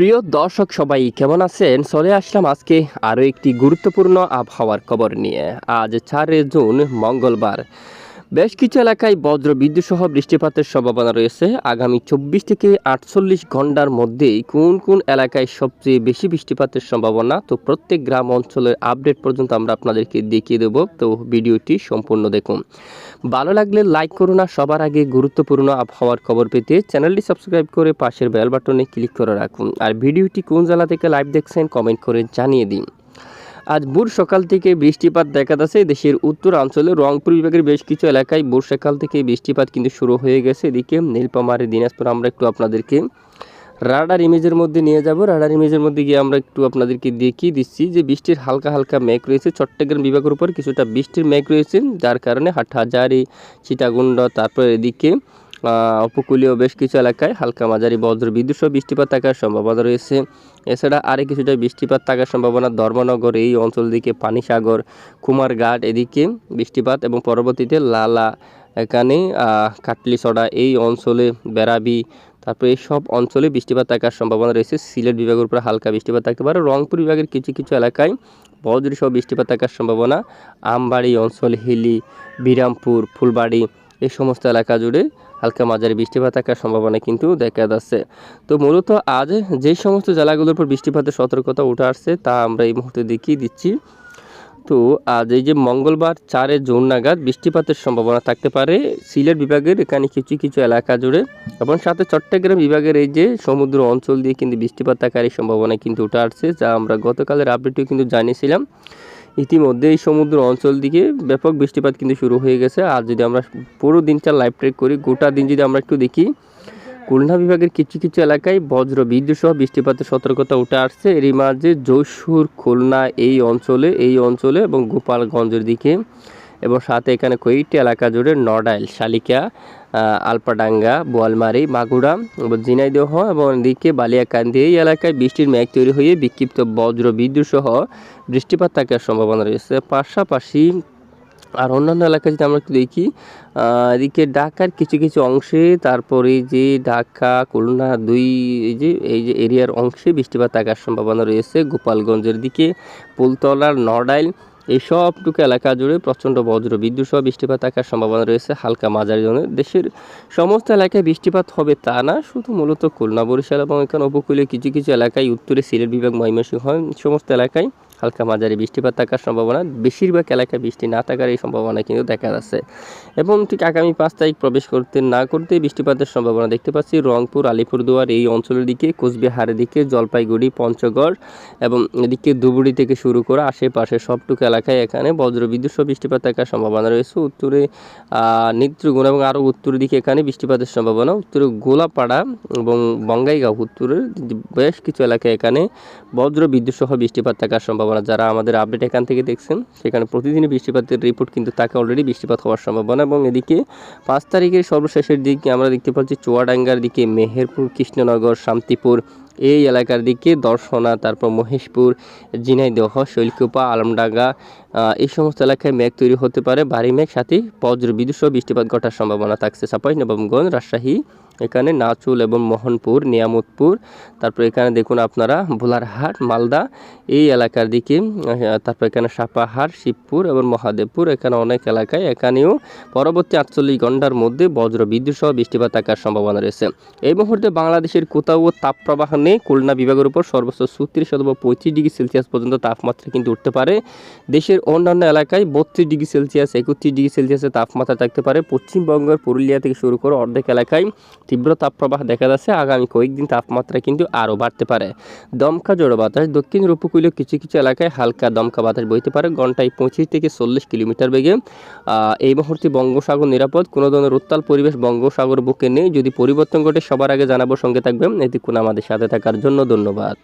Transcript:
প্রিয় দর্শক সবাই কেমন আছেন? চলে আসলাম আজকে আরও একটি গুরুত্বপূর্ণ আবহাওয়ার খবর নিয়ে। আজ 4 জুন মঙ্গলবার। বেশ কিছু এলাকায় বজ্র বিদ্যুৎ সহ বৃষ্টিপাতের সম্ভাবনা রয়েছে। আগামী 24 থেকে 48 ঘন্টার মধ্যেই কোন কোন এলাকায় সবচেয়ে বেশি বৃষ্টিপাতের সম্ভাবনা, তো প্রত্যেক গ্রাম অঞ্চলের আপডেট পর্যন্ত আমরা আপনাদেরকে দেখিয়ে দেব। তো ভিডিওটি সম্পূর্ণ দেখুন। ভালো লাগলে লাইক করুন, আর সবার আগে গুরুত্বপূর্ণ আবহাওয়ার খবর পেতে চ্যানেলটি সাবস্ক্রাইব করে পাশের বেল বাটনে ক্লিক করে রাখুন। আর ভিডিওটি কোন জেলা থেকে লাইভ দেখছেন কমেন্ট করে জানিয়ে দিন। আজ ভোর সকাল থেকে বৃষ্টিপাত দেখা যাচ্ছে দেশের উত্তরাঞ্চলে। রংপুর বিভাগের বেশ কিছু এলাকায় ভোর সকাল থেকে বৃষ্টিপাত কিন্তু শুরু হয়ে গেছে। এদিকে নীলফামারী, দিনাজপুর আমরা একটু আপনাদেরকে রাডার ইমেজের মধ্যে নিয়ে যাব। রাডার ইমেজের মধ্যে গিয়ে আমরা একটু আপনাদেরকে দেখিয়ে দিচ্ছি যে বৃষ্টির হালকা হালকা মেঘ রয়েছে। চট্টগ্রাম বিভাগের উপর কিছুটা বৃষ্টির মেঘ রয়েছে, যার কারণে হাটহাজারী, সীতাকুণ্ড, তারপর এদিকে উপকূলীয় বেশ কিছু এলাকায় হালকা মাঝারি বজ্র বিদ্যুৎ সহ বৃষ্টিপাত থাকার সম্ভাবনা রয়েছে। এছাড়া আরও কিছুটা বৃষ্টিপাত থাকার সম্ভাবনা ধর্মনগর এই অঞ্চল দিকে, পানিসাগর, কুমারঘাট এদিকে বৃষ্টিপাত, এবং পরবর্তীতে লালা এখানে কাটলিছড়া এই অঞ্চলে, বেড়াবি, তারপরে এইসব অঞ্চলে বৃষ্টিপাত থাকার সম্ভাবনা রয়েছে। সিলেট বিভাগের উপরে হালকা বৃষ্টিপাত থাকতে পারে। রংপুর বিভাগের কিছু কিছু এলাকায় বজ্র সহ বৃষ্টিপাত থাকার সম্ভাবনা। আমবাড়ি অঞ্চল, হিলি, বিরামপুর, ফুলবাড়ি এই সমস্ত এলাকা জুড়ে হালকা মাঝারি বৃষ্টিপাত থাকার সম্ভাবনা কিন্তু দেখা যাচ্ছে। তো মূলত আজ যে সমস্ত জেলাগুলোর উপর বৃষ্টিপাতের সতর্কতা উঠে আসছে তা আমরা এই মুহূর্তে দেখিয়ে দিচ্ছি। তো আজ এই যে মঙ্গলবার 4 জুন নাগাদ বৃষ্টিপাতের সম্ভাবনা থাকতে পারে সিলেট বিভাগের এখানে কিছু কিছু এলাকা জুড়ে, এবং সাথে চট্টগ্রাম বিভাগের এই যে সমুদ্র অঞ্চল দিয়ে কিন্তু বৃষ্টিপাত থাকার এই সম্ভাবনা কিন্তু উঠে আসছে, যা আমরা গতকালের আপডেটেও কিন্তু জানিয়েছিলাম। ইতিমধ্যে এই সমুদ্র অঞ্চল দিকে ব্যাপক বৃষ্টিপাত কিন্তু শুরু হয়ে গেছে। আর যদি আমরা পুরো দিনটা লাইভ ট্রেক করি, গোটা দিন যদি আমরা একটু দেখি, খুলনা বিভাগের কিছু কিছু এলাকায় বজ্র বিদ্যুৎ সহ বৃষ্টিপাতের সতর্কতা উঠে আসছে। এরই মাঝে যশোর, খুলনা এই অঞ্চলে এবং গোপালগঞ্জের দিকে, এবং সাথে এখানে কয়েকটি এলাকা জুড়ে নড়াইল, শালিকা, আলপাডাঙ্গা, বোয়ালমারি, মাগুরা এবং ঝিনাইদহ এবং এদিকে বালিয়াকান্দি এই এলাকায় বৃষ্টির মেঘ তৈরি হয়ে বিক্ষিপ্ত বজ্র বিদ্যুৎ সহ বৃষ্টিপাত থাকার সম্ভাবনা রয়েছে। পাশাপাশি আর অন্যান্য এলাকায় যদি আমরা একটু দেখি, এদিকে ঢাকার কিছু কিছু অংশে, তারপরে যে ঢাকা খুলনা এই যে এরিয়ার অংশে বৃষ্টিপাত থাকার সম্ভাবনা রয়েছে। গোপালগঞ্জের দিকে, ফুলতলার, নড়াইল এই সবটুকু এলাকা জুড়ে প্রচণ্ড বজ্র বিদ্যুৎ সহ বৃষ্টিপাত থাকার সম্ভাবনা রয়েছে হালকা মাঝারি ধরনের। দেশের সমস্ত এলাকায় বৃষ্টিপাত হবে তা না, শুধু মূলত খুলনা, বরিশাল এবং এখানে উপকূলীয় কিছু কিছু এলাকায়, উত্তরে সিলেট বিভাগ, ময়মনসিংহ সমস্ত এলাকায় হালকা মাঝারি বৃষ্টিপাত থাকার সম্ভাবনা। বেশিরভাগ এলাকায় বৃষ্টি না থাকার এই সম্ভাবনা কিন্তু দেখা যাচ্ছে। এবং ঠিক আগামী 5 তারিখ প্রবেশ করতে বৃষ্টিপাতের সম্ভাবনা দেখতে পাচ্ছি রংপুর, আলিপুরদুয়ার এই অঞ্চলের দিকে, কোচবিহারের দিকে, জলপাইগুড়ি, পঞ্চগড় এবং এদিকে ধুবুড়ি থেকে শুরু করে আশেপাশে সবটুকু এলাকায় এখানে বজ্র বিদ্যুৎ সহ বৃষ্টিপাত থাকার সম্ভাবনা রয়েছে। উত্তরে নেত্রকোনা এবং আরও উত্তরের দিকে এখানে বৃষ্টিপাতের সম্ভাবনা। উত্তরে গোলাপাড়া এবং বঙ্গাইগাঁও উত্তরের বেশ কিছু এলাকায় এখানে বজ্র বিদ্যুৎ সহ বৃষ্টিপাত থাকার সম্ভাবনা। যারা আমাদের আপডেট এখান থেকে দেখছেন, সেখানে প্রতিদিনই বৃষ্টিপাতের রিপোর্ট কিন্তু থাকে অলরেডি, বৃষ্টিপাত হওয়ার সম্ভাবনা। এবং এদিকে 5 তারিখের সর্বশেষের দিকে আমরা দেখতে পাচ্ছি চুয়াডাঙ্গার দিকে, মেহেরপুর, কৃষ্ণনগর, শান্তিপুর এই এলাকার দিকে, দর্শনা, তারপর মহেশপুর, ঝিনাইদহ, শৈলকুপা, আলমডাঙ্গা এই সমস্ত এলাকায় মেঘ তৈরি হতে পারে, ভারী মেঘ, সাথে বজ্র বিদ্যুৎ সহ বৃষ্টিপাত ঘটার সম্ভাবনা থাকছে। চাঁপাইনবাবগঞ্জ, রাজশাহী এখানে নাচুল এবং মোহনপুর, নিয়ামতপুর, তারপর এখানে দেখুন আপনারা ভোলারহাট, মালদা এই এলাকার দিকে, তারপর এখানে সাপাহার, শিবপুর এবং মহাদেবপুর এখানে অনেক এলাকায় এখানেও পরবর্তী 48 ঘন্টার মধ্যে বজ্র বিদ্যুৎ সহ বৃষ্টিপাত থাকার সম্ভাবনা রয়েছে। এই মুহূর্তে বাংলাদেশের কোথাও তাপপ্রবাহ নেই। খুলনা বিভাগের উপর সর্বোচ্চ 36 অথবা 35 ডিগ্রি সেলসিয়াস পর্যন্ত তাপমাত্রা কিন্তু উঠতে পারে। দেশের অন্যান্য এলাকায় 32 ডিগ্রি সেলসিয়াস, 31 ডিগ্রি সেলসিয়াসের তাপমাত্রা থাকতে পারে। পশ্চিমবঙ্গের পুরুলিয়া থেকে শুরু করে অর্ধেক এলাকায় তীব্র তাপপ্রবাহ দেখা যাচ্ছে। আগামী কয়েকদিন তাপমাত্রা কিন্তু আরও বাড়তে পারে। দমকা জোড়ো বাতাস, দক্ষিণের উপকূলীয় কিছু কিছু এলাকায় হালকা দমকা বাতাস বইতে পারে ঘন্টায় 25 থেকে 40 কিলোমিটার বেগে। এই মুহূর্তে বঙ্গোসাগর নিরাপদ, কোনো ধরনের উত্তাল পরিবেশ বঙ্গোসাগর বুকে নেই। যদি পরিবর্তন ঘটে সবার আগে জানাবো, সঙ্গে থাকবেন। এতক্ষণ আমাদের সাথে থাকার জন্য ধন্যবাদ।